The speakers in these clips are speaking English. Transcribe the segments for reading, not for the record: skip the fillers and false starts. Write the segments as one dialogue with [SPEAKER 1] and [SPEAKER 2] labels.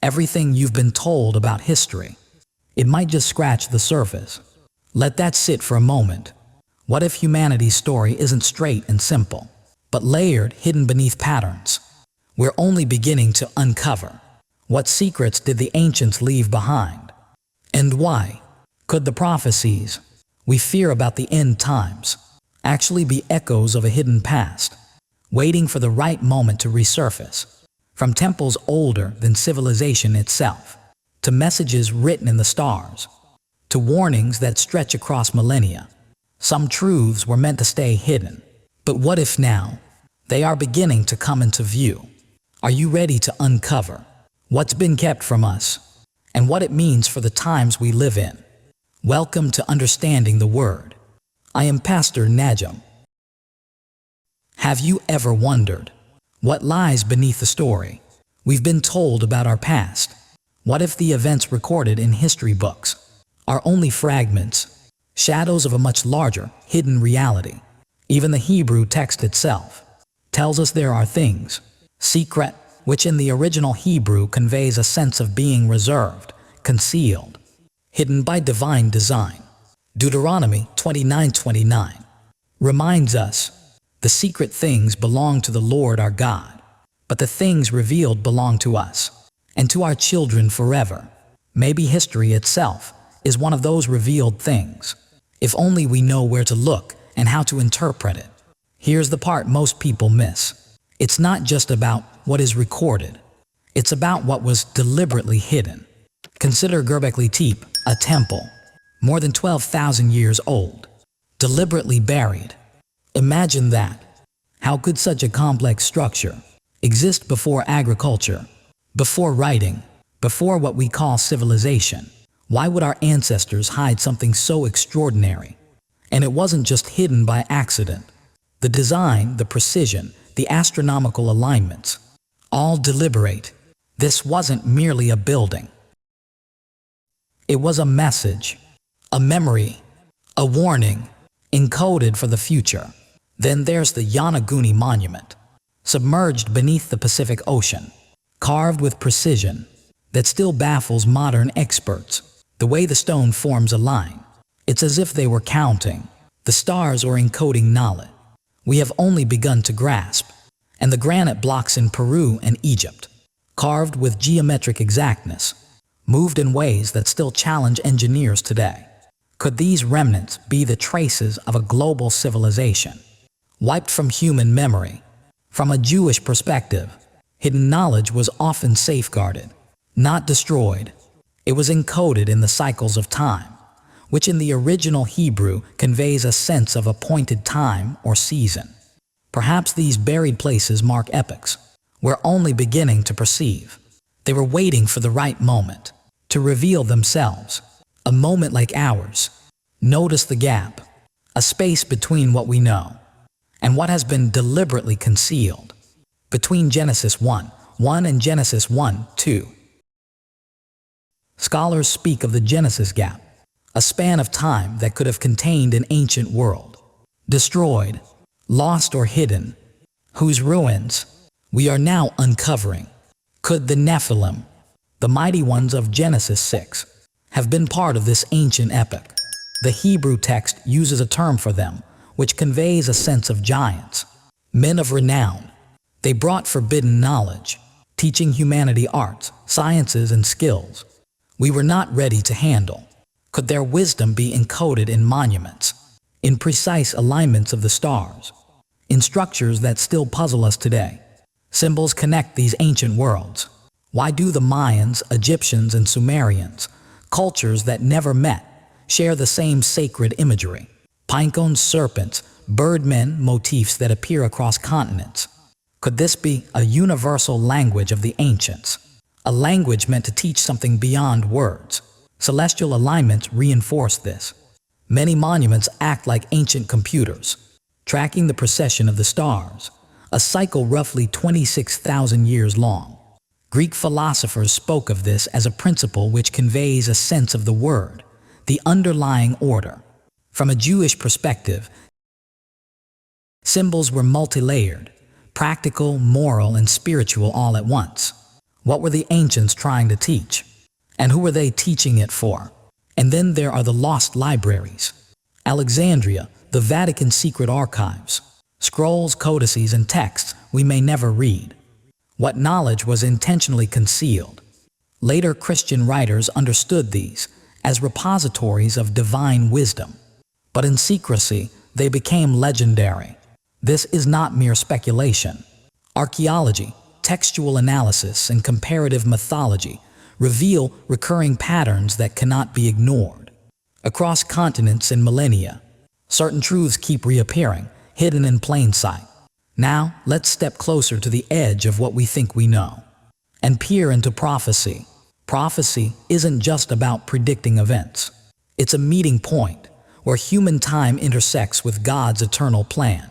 [SPEAKER 1] everything you've been told about history. It might just scratch the surface. Let that sit for a moment. What if humanity's story isn't straight and simple, but layered, hidden beneath patterns? We're only beginning to uncover. What secrets did the ancients leave behind? And why? Could the prophecies we fear about the end times actually be echoes of a hidden past, waiting for the right moment to resurface? From temples older than civilization itself, to messages written in the stars, to warnings that stretch across millennia, some truths were meant to stay hidden. But what if now they are beginning to come into view? Are you ready to uncover what's been kept from us and what it means for the times we live in? Welcome to Understanding the Word. I am Pastor Najam. Have you ever wondered what lies beneath the story we've been told about our past? What if the events recorded in history books are only fragments, shadows of a much larger, hidden reality? Even the Hebrew text itself tells us there are things, secret, which in the original Hebrew conveys a sense of being reserved, concealed, hidden by divine design. Deuteronomy 29:29 reminds us, the secret things belong to the Lord our God, but the things revealed belong to us and to our children forever. Maybe history itself is one of those revealed things, if only we know where to look and how to interpret it. Here's the part most people miss. It's not just about what is recorded. It's about what was deliberately hidden. Consider Göbekli Tepe, a temple, more than 12,000 years old, deliberately buried. Imagine that. How could such a complex structure exist before agriculture, before writing, before what we call civilization? Why would our ancestors hide something so extraordinary? And it wasn't just hidden by accident. The design, the precision, the astronomical alignments, all deliberate. This wasn't merely a building. It was a message, a memory, a warning, encoded for the future. Then there's the Yonaguni Monument, submerged beneath the Pacific Ocean, carved with precision that still baffles modern experts. The way the stone forms a line, it's as if they were counting the stars or encoding knowledge we have only begun to grasp. And the granite blocks in Peru and Egypt, carved with geometric exactness, moved in ways that still challenge engineers today. Could these remnants be the traces of a global civilization, wiped from human memory? From a Jewish perspective, hidden knowledge was often safeguarded, not destroyed. It was encoded in the cycles of time, which in the original Hebrew conveys a sense of appointed time or season. Perhaps these buried places mark epochs we're only beginning to perceive. They were waiting for the right moment to reveal themselves, a moment like ours. Notice the gap, a space between what we know and what has been deliberately concealed, between Genesis 1:1 and Genesis 1:2. Scholars speak of the Genesis gap, a span of time that could have contained an ancient world, destroyed, lost or hidden, whose ruins we are now uncovering. Could the Nephilim, the mighty ones of Genesis 6, have been part of this ancient epic? The Hebrew text uses a term for them, which conveys a sense of giants, men of renown. They brought forbidden knowledge, teaching humanity arts, sciences, and skills we were not ready to handle. Could their wisdom be encoded in monuments, in precise alignments of the stars, in structures that still puzzle us today? Symbols connect these ancient worlds. Why do the Mayans, Egyptians, and Sumerians, cultures that never met, share the same sacred imagery? Pinecone serpents, birdmen, motifs that appear across continents. Could this be a universal language of the ancients? A language meant to teach something beyond words. Celestial alignments reinforce this. Many monuments act like ancient computers, tracking the precession of the stars, a cycle roughly 26,000 years long. Greek philosophers spoke of this as a principle which conveys a sense of the word, the underlying order. From a Jewish perspective, symbols were multi-layered, practical, moral, and spiritual all at once. What were the ancients trying to teach? And who were they teaching it for? And then there are the lost libraries. Alexandria, the Vatican secret archives. Scrolls, codices, and texts we may never read. What knowledge was intentionally concealed? Later Christian writers understood these as repositories of divine wisdom. But in secrecy, they became legendary. This is not mere speculation. Archaeology, textual analysis, and comparative mythology reveal recurring patterns that cannot be ignored. Across continents and millennia, certain truths keep reappearing, hidden in plain sight. Now, let's step closer to the edge of what we think we know and peer into prophecy. Prophecy isn't just about predicting events. It's a meeting point where human time intersects with God's eternal plan.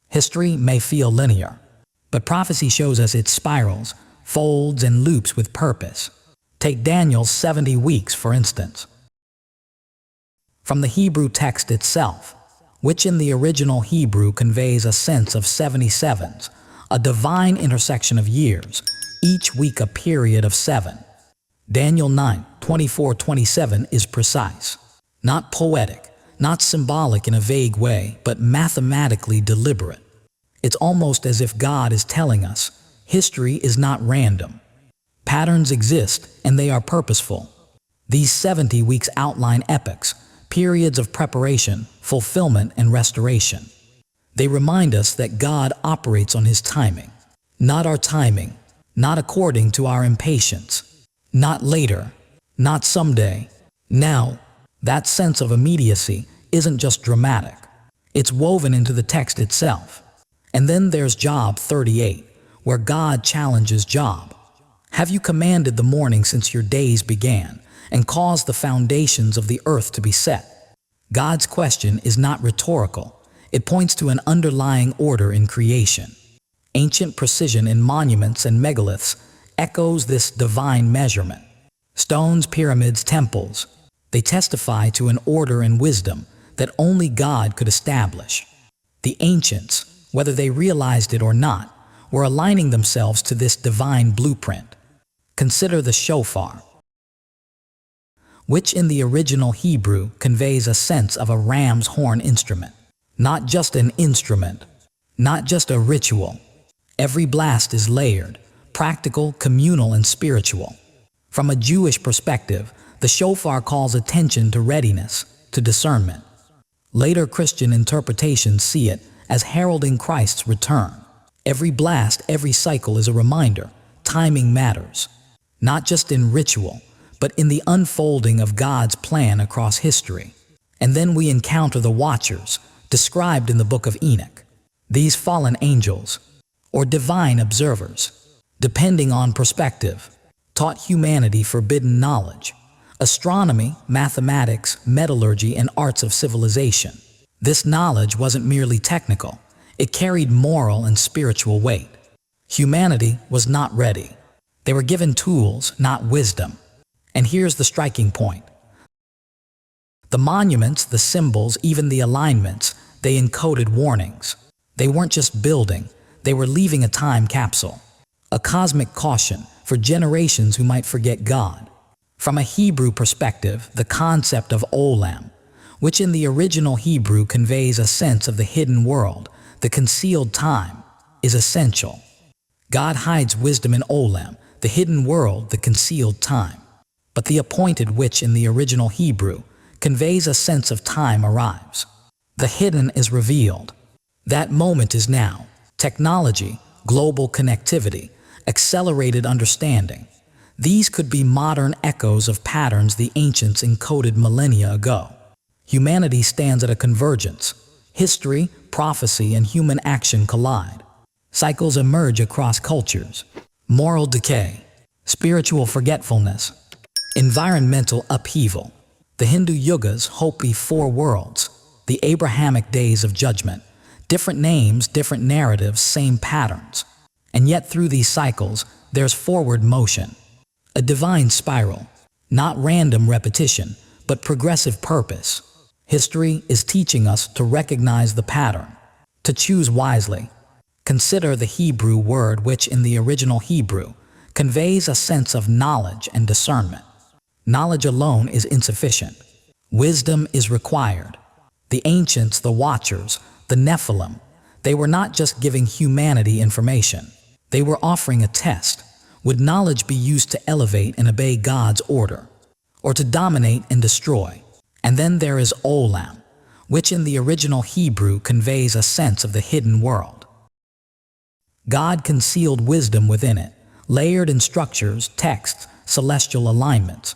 [SPEAKER 1] History may feel linear, but prophecy shows us it spirals, folds, and loops with purpose. Take Daniel's 70 weeks, for instance. From the Hebrew text itself, which in the original Hebrew conveys a sense of 77s, a divine intersection of years, each week a period of 7. Daniel 9:24-27 is precise, not poetic, not symbolic in a vague way, but mathematically deliberate. It's almost as if God is telling us, history is not random. Patterns exist, and they are purposeful. These 70 weeks outline epochs, periods of preparation, fulfillment, and restoration. They remind us that God operates on His timing, not our timing, not according to our impatience, not later, not someday, now. That sense of immediacy isn't just dramatic. It's woven into the text itself. And then there's Job 38, where God challenges Job. Have you commanded the morning since your days began, and caused the foundations of the earth to be set? God's question is not rhetorical. It points to an underlying order in creation. Ancient precision in monuments and megaliths echoes this divine measurement. Stones, pyramids, temples, they testify to an order and wisdom that only God could establish. The ancients, whether they realized it or not, were aligning themselves to this divine blueprint. Consider the shofar, which in the original Hebrew conveys a sense of a ram's horn instrument. Not just an instrument, not just a ritual. Every blast is layered, practical, communal, and spiritual. From a Jewish perspective, the shofar calls attention to readiness, to discernment. Later Christian interpretations see it as heralding Christ's return. Every blast, every cycle is a reminder. Timing matters, not just in ritual, but in the unfolding of God's plan across history. And then we encounter the watchers, described in the book of Enoch. These fallen angels, or divine observers, depending on perspective, taught humanity forbidden knowledge. Astronomy, mathematics, metallurgy, and arts of civilization. This knowledge wasn't merely technical. It carried moral and spiritual weight. Humanity was not ready. They were given tools, not wisdom. And here's the striking point. The monuments, the symbols, even the alignments, they encoded warnings. They weren't just building, they were leaving a time capsule. A cosmic caution for generations who might forget God. From a Hebrew perspective, the concept of olam, which in the original Hebrew conveys a sense of the hidden world, the concealed time, is essential. God hides wisdom in olam, the hidden world, the concealed time. But the appointed, which in the original Hebrew conveys a sense of time, arrives. The hidden is revealed. That moment is now. Technology, global connectivity, accelerated understanding. These could be modern echoes of patterns the ancients encoded millennia ago. Humanity stands at a convergence. History, prophecy, and human action collide. Cycles emerge across cultures. Moral decay, spiritual forgetfulness, environmental upheaval. The Hindu yugas, Hopi 4 worlds, the Abrahamic days of judgment. Different names, different narratives, same patterns. And yet through these cycles, there's forward motion. A divine spiral, not random repetition, but progressive purpose. History is teaching us to recognize the pattern, to choose wisely. Consider the Hebrew word, which in the original Hebrew conveys a sense of knowledge and discernment. Knowledge alone is insufficient. Wisdom is required. The ancients, the Watchers, the Nephilim, they were not just giving humanity information. They were offering a test. Would knowledge be used to elevate and obey God's order, or to dominate and destroy? And then there is Olam, which in the original Hebrew conveys a sense of the hidden world. God concealed wisdom within it, layered in structures, texts, celestial alignments.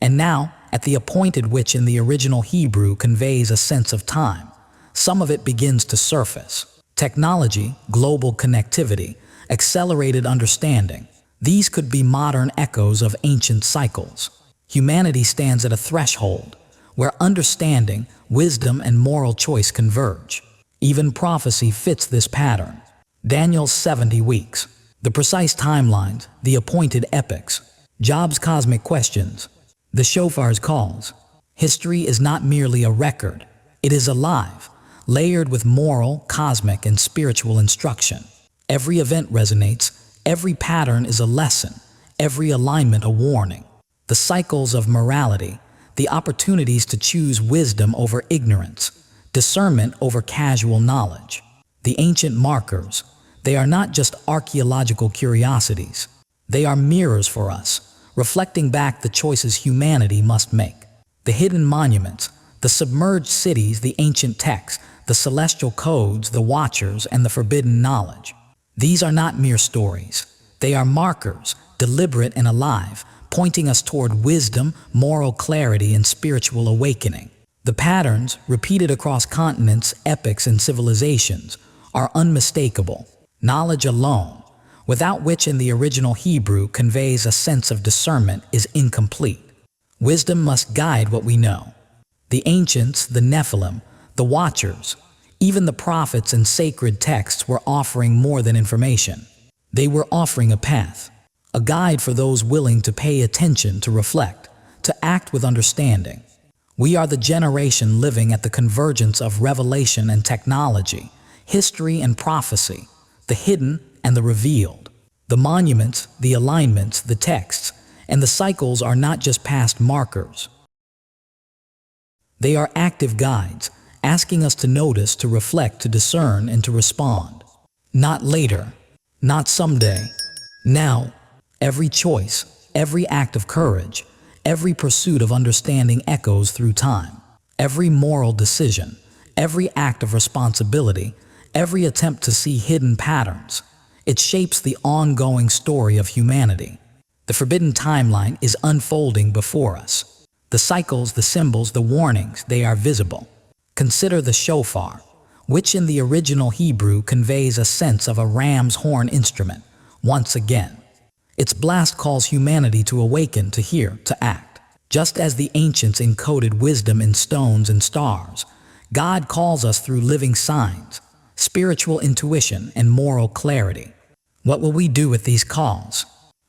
[SPEAKER 1] And now, at the appointed, which in the original Hebrew conveys a sense of time, some of it begins to surface. Technology, global connectivity, accelerated understanding. These could be modern echoes of ancient cycles. Humanity stands at a threshold where understanding, wisdom, and moral choice converge. Even prophecy fits this pattern. Daniel's 70 weeks, the precise timelines, the appointed epochs, Job's cosmic questions, the shofar's calls. History is not merely a record. It is alive, layered with moral, cosmic, and spiritual instruction. Every event resonates. Every pattern is a lesson, every alignment a warning. The cycles of morality, the opportunities to choose wisdom over ignorance, discernment over casual knowledge. The ancient markers, they are not just archaeological curiosities. They are mirrors for us, reflecting back the choices humanity must make. The hidden monuments, the submerged cities, the ancient texts, the celestial codes, the Watchers, and the forbidden knowledge. These are not mere stories. They are markers, deliberate and alive, pointing us toward wisdom, moral clarity, and spiritual awakening. The patterns, repeated across continents, epochs, and civilizations, are unmistakable. Knowledge alone, without which in the original Hebrew conveys a sense of discernment, is incomplete. Wisdom must guide what we know. The ancients, the Nephilim, the Watchers, even the prophets and sacred texts were offering more than information. They were offering a path, a guide for those willing to pay attention, to reflect, to act with understanding. We are the generation living at the convergence of revelation and technology, history and prophecy, the hidden and the revealed. The monuments, the alignments, the texts, and the cycles are not just past markers. They are active guides, asking us to notice, to reflect, to discern, and to respond. Not later, not someday, now. Every choice, every act of courage, every pursuit of understanding echoes through time. Every moral decision, every act of responsibility, every attempt to see hidden patterns, it shapes the ongoing story of humanity. The forbidden timeline is unfolding before us. The cycles, the symbols, the warnings, they are visible. Consider the shofar, which in the original Hebrew conveys a sense of a ram's horn instrument. Once again, its blast calls humanity to awaken, to hear, to act. Just as the ancients encoded wisdom in stones and stars, God calls us through living signs, spiritual intuition, and moral clarity. What will we do with these calls?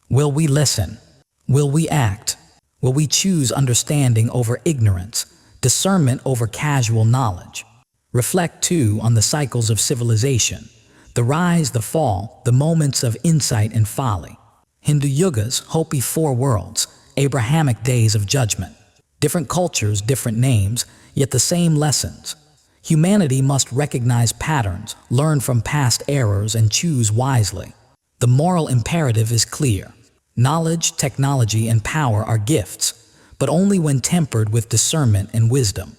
[SPEAKER 1] Will we listen? Will we act? Will we choose understanding over ignorance, discernment over casual knowledge? Reflect too on the cycles of civilization, the rise, the fall, the moments of insight and folly. Hindu yugas, Hopi four worlds, Abrahamic days of judgment. Different cultures, different names, yet the same lessons. Humanity must recognize patterns, learn from past errors, and choose wisely. The moral imperative is clear. Knowledge, technology, and power are gifts, but only when tempered with discernment and wisdom.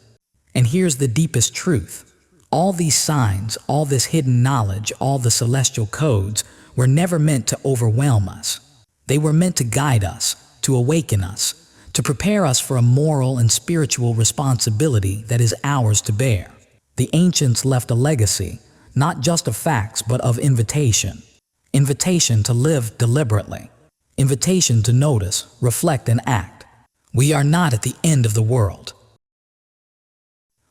[SPEAKER 1] And here's the deepest truth. All these signs, all this hidden knowledge, all the celestial codes were never meant to overwhelm us. They were meant to guide us, to awaken us, to prepare us for a moral and spiritual responsibility that is ours to bear. The ancients left a legacy, not just of facts, but of invitation. Invitation to live deliberately. Invitation to notice, reflect, and act. We are not at the end of the world.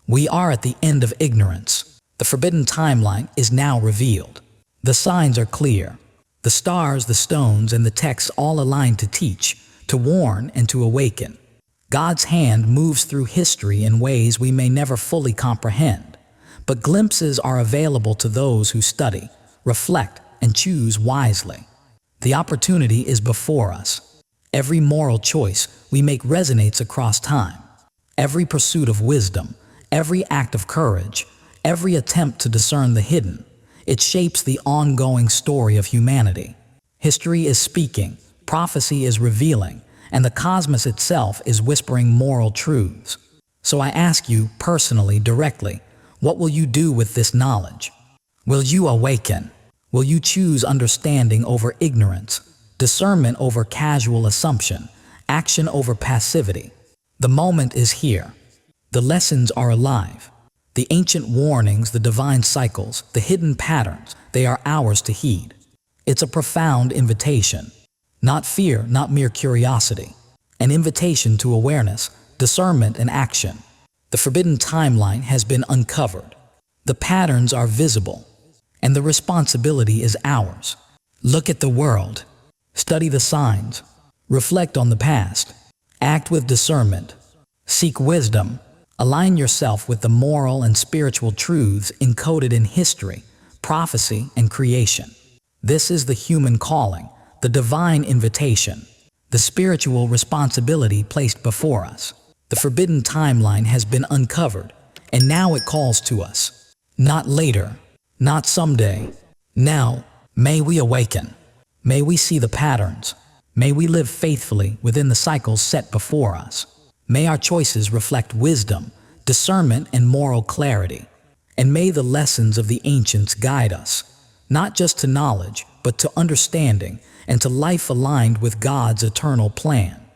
[SPEAKER 1] We are at the end of ignorance. The forbidden timeline is now revealed. The signs are clear. The stars, the stones, and the texts all align to teach, to warn, and to awaken. God's hand moves through history in ways we may never fully comprehend, but glimpses are available to those who study, reflect, and choose wisely. The opportunity is before us. Every moral choice we make resonates across time. Every pursuit of wisdom, every act of courage, every attempt to discern the hidden, it shapes the ongoing story of humanity. History is speaking, prophecy is revealing, and the cosmos itself is whispering moral truths. So I ask you personally, directly, what will you do with this knowledge? Will you awaken? Will you choose understanding over ignorance, discernment over casual assumption, action over passivity? The moment is here. The lessons are alive. The ancient warnings, the divine cycles, the hidden patterns, they are ours to heed. It's a profound invitation. Not fear, not mere curiosity. An invitation to awareness, discernment, and action. The forbidden timeline has been uncovered. The patterns are visible, and the responsibility is ours. Look at the world. Study the signs. Reflect on the past. Act with discernment. Seek wisdom. Align yourself with the moral and spiritual truths encoded in history, prophecy, and creation. This is the human calling, the divine invitation, the spiritual responsibility placed before us. The forbidden timeline has been uncovered, and now it calls to us. Not later, not someday. Now, may we awaken. May we see the patterns. May we live faithfully within the cycles set before us. May our choices reflect wisdom, discernment, and moral clarity. And may the lessons of the ancients guide us, not just to knowledge, but to understanding and to life aligned with God's eternal plan.